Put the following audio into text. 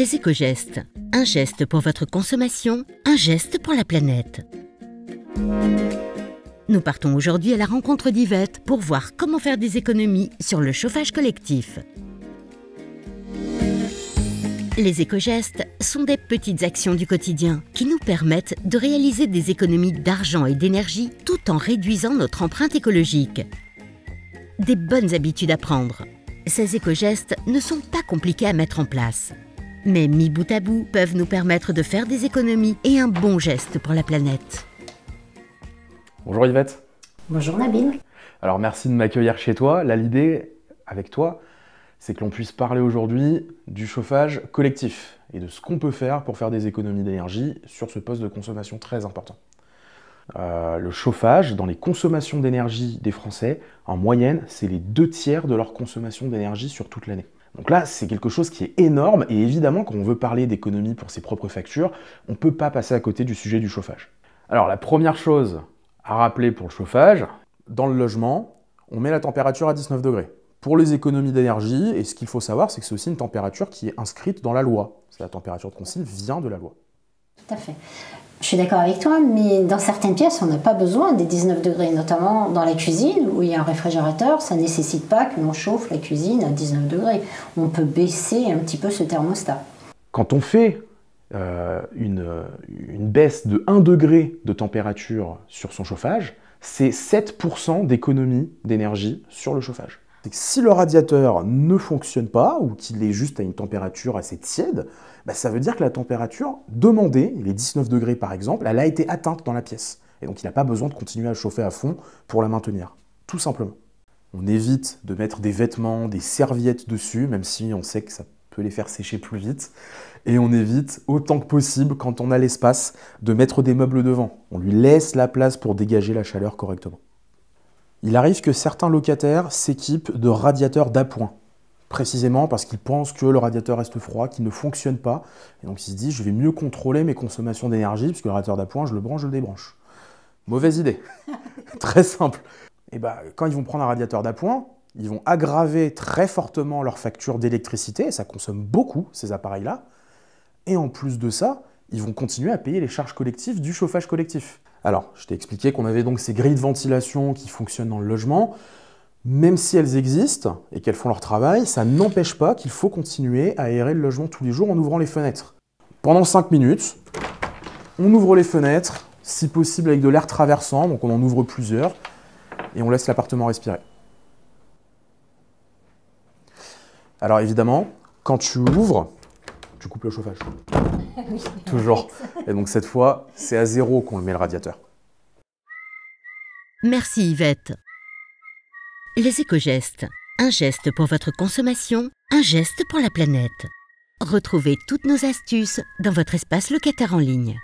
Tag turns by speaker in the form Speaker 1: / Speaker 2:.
Speaker 1: Les éco-gestes. Un geste pour votre consommation, un geste pour la planète. Nous partons aujourd'hui à la rencontre d'Yvette pour voir comment faire des économies sur le chauffage collectif. Les éco-gestes sont des petites actions du quotidien qui nous permettent de réaliser des économies d'argent et d'énergie tout en réduisant notre empreinte écologique. Des bonnes habitudes à prendre. Ces éco-gestes ne sont pas compliqués à mettre en place, mais mis bout à bout peuvent nous permettre de faire des économies et un bon geste pour la planète.
Speaker 2: Bonjour Yvette.
Speaker 3: Bonjour Nabil.
Speaker 2: Alors merci de m'accueillir chez toi. Là l'idée avec toi, c'est que l'on puisse parler aujourd'hui du chauffage collectif et de ce qu'on peut faire pour faire des économies d'énergie sur ce poste de consommation très important. Le chauffage, dans les consommations d'énergie des Français, en moyenne, c'est les 2/3 de leur consommation d'énergie sur toute l'année. Donc là, c'est quelque chose qui est énorme et évidemment, quand on veut parler d'économie pour ses propres factures, on ne peut pas passer à côté du sujet du chauffage. Alors la première chose à rappeler pour le chauffage, dans le logement, on met la température à 19 degrés. Pour les économies d'énergie, et ce qu'il faut savoir, c'est que c'est aussi une température qui est inscrite dans la loi. C'est la température de consigne vient de la loi.
Speaker 3: Tout à fait. Je suis d'accord avec toi, mais dans certaines pièces, on n'a pas besoin des 19 degrés, notamment dans la cuisine, où il y a un réfrigérateur, ça ne nécessite pas que l'on chauffe la cuisine à 19 degrés. On peut baisser un petit peu ce thermostat.
Speaker 2: Quand on fait une baisse de 1 degré de température sur son chauffage, c'est 7% d'économie d'énergie sur le chauffage. C'est que si le radiateur ne fonctionne pas, ou qu'il est juste à une température assez tiède, ça veut dire que la température demandée, les 19 degrés par exemple, elle a été atteinte dans la pièce. Et donc il n'a pas besoin de continuer à chauffer à fond pour la maintenir, tout simplement. On évite de mettre des vêtements, des serviettes dessus, même si on sait que ça peut les faire sécher plus vite. Et on évite autant que possible, quand on a l'espace, de mettre des meubles devant. On lui laisse la place pour dégager la chaleur correctement. Il arrive que certains locataires s'équipent de radiateurs d'appoint, précisément parce qu'ils pensent que le radiateur reste froid, qu'il ne fonctionne pas. Et donc ils se disent, je vais mieux contrôler mes consommations d'énergie, puisque le radiateur d'appoint, je le branche, je le débranche. Mauvaise idée. Très simple. Et quand ils vont prendre un radiateur d'appoint, ils vont aggraver très fortement leur facture d'électricité, et ça consomme beaucoup, ces appareils-là. Et en plus de ça, ils vont continuer à payer les charges collectives du chauffage collectif. Alors, je t'ai expliqué qu'on avait donc ces grilles de ventilation qui fonctionnent dans le logement. Même si elles existent et qu'elles font leur travail, ça n'empêche pas qu'il faut continuer à aérer le logement tous les jours en ouvrant les fenêtres. Pendant 5 minutes, on ouvre les fenêtres, si possible avec de l'air traversant, donc on en ouvre plusieurs, et on laisse l'appartement respirer. Alors évidemment, quand tu ouvres, tu coupes le chauffage.
Speaker 3: Oui,
Speaker 2: toujours. Et donc cette fois, c'est à 0 qu'on met le radiateur.
Speaker 1: Merci Yvette. Les éco-gestes. Un geste pour votre consommation, un geste pour la planète. Retrouvez toutes nos astuces dans votre espace locataire en ligne.